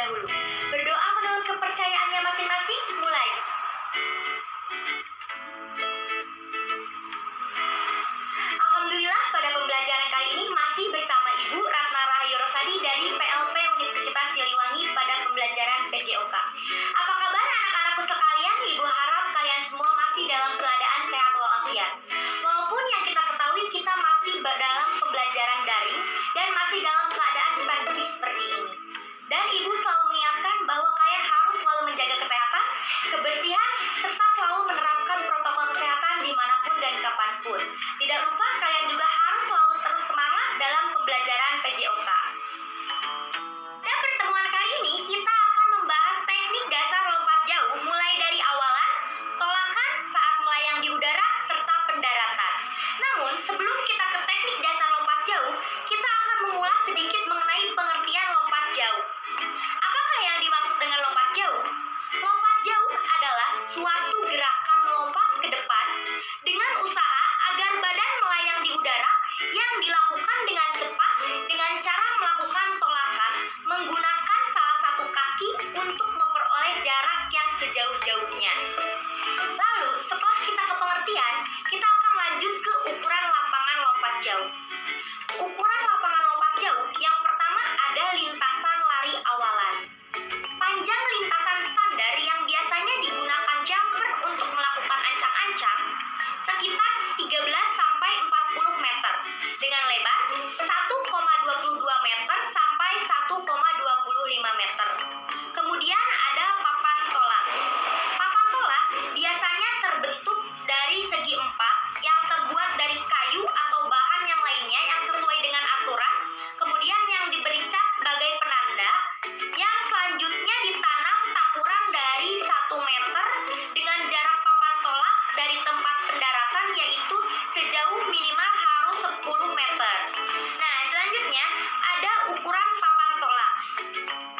dahulu. Berdoa menurut kepercayaannya masing-masing, mulai. Alhamdulillah, pada pembelajaran kali ini masih bersama Ibu Ratna Rahayu Rosadi dari PLP Universitas Siliwangi pada pembelajaran PJOK. Apa kabar anak-anakku sekalian? Ibu harap kalian semua masih dalam keadaan sehat walafiat. Walaupun yang kita ketahui kita masih dalam pembelajaran daring dan masih dalam keadaan pandemi seperti ini. Dan Ibu selalu mengingatkan bahwa kalian harus selalu menjaga kesehatan, kebersihan, serta selalu menerapkan protokol kesehatan dimanapun dan kapanpun. Tidak lupa kalian juga harus selalu terus semangat dalam pembelajaran PJOK. Pada pertemuan kali ini kita akan membahas teknik dasar lompat jauh mulai dari awalan, tolakan saat melayang di udara, serta pendaratan. Namun sebelum kita ke teknik dasar lompat jauh, kita akan mengulas sedikit mengenai pengertian lompat jauh. Apakah yang dimaksud dengan lompat jauh? Lompat jauh adalah suatu gerakan lompat ke depan dengan usaha agar badan melayang di udara yang dilakukan dengan cepat dengan cara melakukan tolakan menggunakan salah satu kaki untuk memperoleh jarak yang sejauh-jauhnya. Lalu setelah kita ke pengertian, kita akan lanjut ke ukuran lapangan lompat jauh. Ukuran lapangan lompat jauh yang pertama ada lintasan lari awalan. Panjang lintasan standar yang biasanya digunakan jumper untuk melakukan ancang-ancang sekitar 13 sampai 40 meter dengan lebar 1,22 meter sampai 1,25 meter. Kemudian ada papan tolak. Papan tolak biasanya terbentuk dari segi empat yang terbuat dari kayu atau bahan yang lainnya yang sesuai dengan aturan. Kemudian yang diberi cat sebagai penanda, yang selanjutnya ditanam tak kurang dari 1 meter dengan jarak papan tolak dari tempat pendaratan yaitu sejauh minimal harus 10 meter. Nah, selanjutnya ada ukuran papan tolak.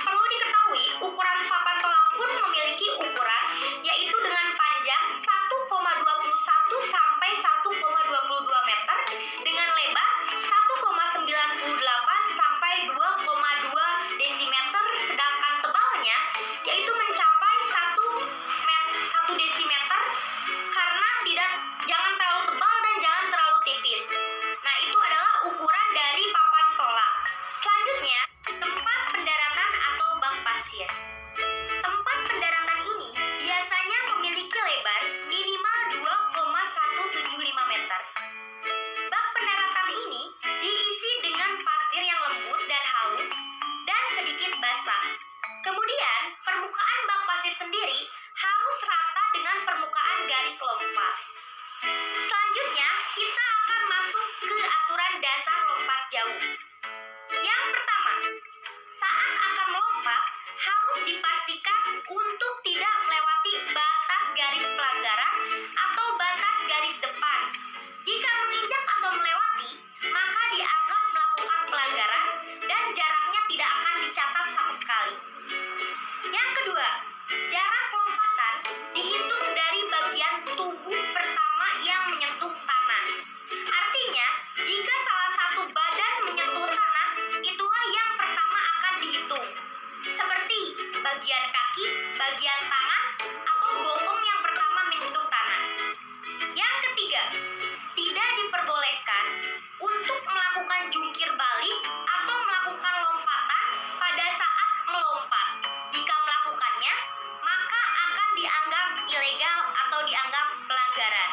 Perlu diketahui, ukuran papan tolak pun memiliki ukuran yaitu dengan panjang 1,21 sampai 1,22 meter dengan lebar 1,98 sampai 2,2 desimeter, sedangkan tebalnya yaitu mencapai 1 desimeter karena jangan terlalu tebal dan jangan terlalu tipis. Nah, itu adalah ukuran dari papan tolak. Selanjutnya, tempat pendaratan atau bak pasir. Tempat pendaratan ini biasanya memiliki lebar minimal 2,175 meter. Bak pendaratan ini diisi dengan pasir yang lembut dan halus dan sedikit basah. Kemudian, permukaan bak pasir sendiri harus rata dengan permukaan garis lompat. Selanjutnya, kita akan masuk ke aturan dasar lompat jauh. Yang pertama, saat akan melompat, harus dipastikan untuk tidak melewati batas garis pelanggaran atau batas garis depan. Jika menginjak atau melewati, maka dianggap melakukan pelanggaran dan jaraknya tidak akan dicatat sama sekali. Yang kedua, jarak lompatan dihitung dari bagian tubuh pertama yang menyentuh tanah. Artinya, jika salah satu badan menyentuh tanah, itulah yang pertama akan dihitung. Seperti bagian kaki, bagian tangan, atau bokong yang pertama menyentuh tanah. Yang ketiga, tidak diperbolehkan untuk melakukan jungkir balik atau melakukan lompatan pada saat melompat. Jika melakukannya, maka akan dianggap ilegal atau dianggap pelanggaran.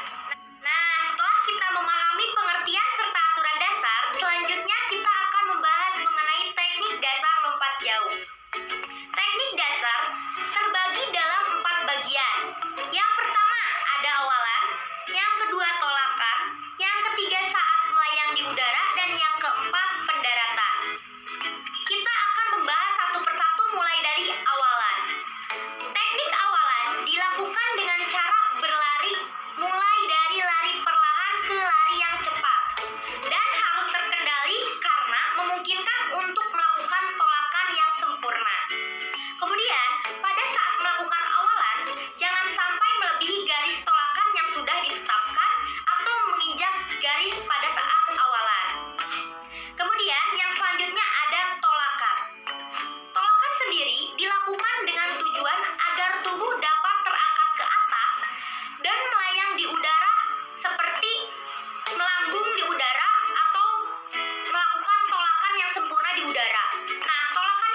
Nah, setelah kita memahami pengertian serta aturan dasar, selanjutnya kita akan membahas mengenai teknik dasar lompat jauh. Teknik dasar terbagi dalam 4 bagian. Yang pertama ada awalan, yang kedua tolakan, yang ketiga saat melayang di udara, dan yang keempat pendaratan. Nah, tolakan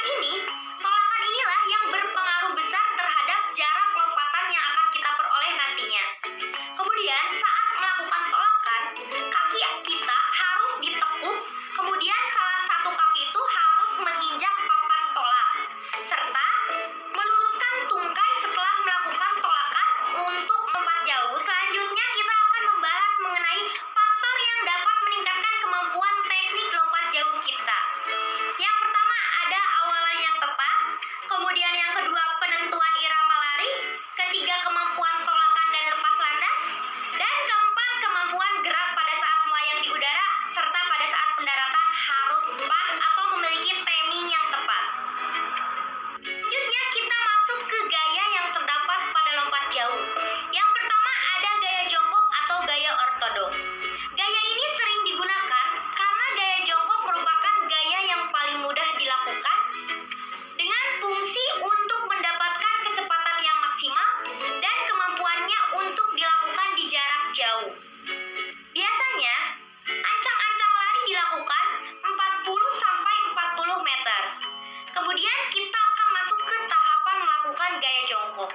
inilah yang berpengaruh besar terhadap jarak lompatan yang akan kita peroleh nantinya. Kemudian saat melakukan tolakan, kaki kita harus ditekuk, kemudian salah satu kaki itu harus menginjak papan tolak, serta meluruskan tungkai setelah melakukan tolakan untuk lompat jauh. Selanjutnya kita akan membahas mengenai faktor yang dapat meningkatkan kemampuan teknik lompat jauh kita. Yang pertama ada awalan yang tepat, kemudian yang kedua penentuan irama lari, ketiga kemampuan tolakan dan lepas landas, dan keempat kemampuan gerak pada saat melayang di udara, serta pada saat pendaratan harus pas atau memiliki timing yang tepat. Selanjutnya kita masuk ke gaya yang terdapat pada lompat jauh. Yang pertama ada gaya jongkok atau gaya ortodok. Gaya ini sering digunakan karena gaya jongkok merupakan gaya yang paling mudah dilakukan dengan fungsi untuk mendapatkan kecepatan yang maksimal dan kemampuannya untuk dilakukan di jarak jauh. Biasanya, ancang-ancang lari dilakukan 40-40 meter. Kemudian kita akan masuk ke tahapan melakukan gaya jongkok.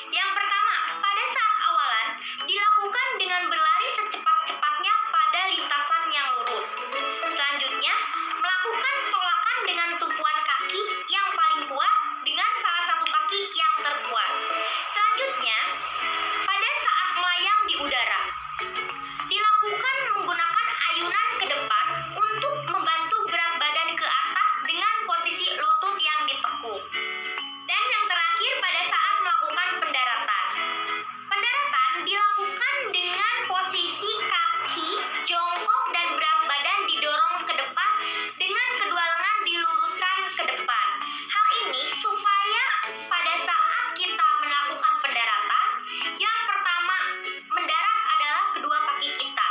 Yang pertama, pada saat awalan dilakukan dengan berlari secepat-cepatnya pada lintasan yang lurus. Selanjutnya, melakukan tolakan dengan tumpuan kaki yang paling kuat dengan salah satu kaki yang terkuat. Selanjutnya, pada saat melayang di udara, dilakukan menggunakan ayunan ke depan untuk membantu berat badan ke atas dengan posisi lutut yang ditekuk. Dan yang terakhir pada saat melakukan pendaratan. Pendaratan dilakukan dengan posisi kaki jongkok dan berat badan didorong ke depan dengan kedua lengan diluruskan ke depan. Hal ini supaya pada saat kita melakukan pendaratan, yang pertama mendarat adalah kedua kaki kita.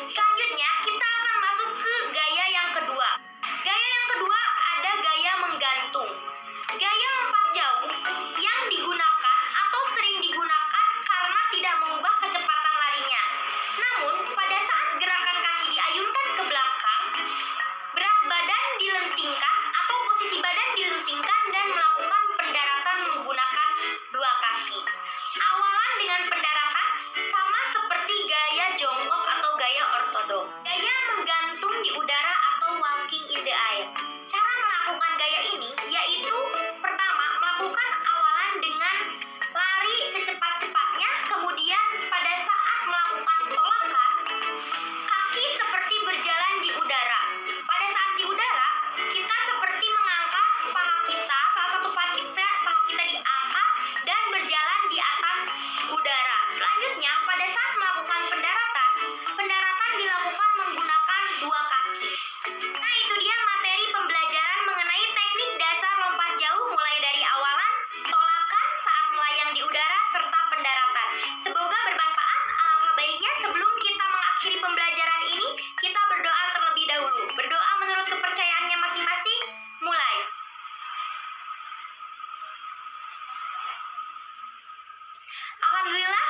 Selanjutnya kita akan masuk ke gaya yang kedua. Gaya yang kedua ada gaya menggantung. Gaya lompat jauh yang digunakan atau sering digunakan karena tidak mengubah kecepatan larinya. Namun pada saat gerakan kaki diayunkan ke belakang, berat badan dilentingkan atau posisi badan dilentingkan dan melakukan pendaratan menggunakan dua kaki. Awalan dengan pendaratan sama seperti gaya jongkok atau gaya ortodok. Gaya menggantung di udara atau walking in the air. Cara melakukan gaya ini yaitu pertama melakukan awalan dengan lari secepat-cepatnya, kemudian pada saat melakukan tolakan, kaki seperti berjalan di udara. Pada saat di udara, kita seperti mengangkat paha kita, salah satu paha kita diangkat dan berjalan di atas udara. Selanjutnya, pada saat melakukan pendaratan dilakukan menggunakan dua kaki. Nah, itu dia materi pembelajaran mengenai teknik dasar lompat jauh mulai dari awalan, tolakan saat melayang di udara, serta pendaratan. Semoga bermanfaat. Alangkah baiknya sebelum kita mengakhiri pembelajaran ini, kita berdoa terlebih dahulu. Berdoa menurut kepercayaannya masing-masing. Mulai. Alhamdulillah,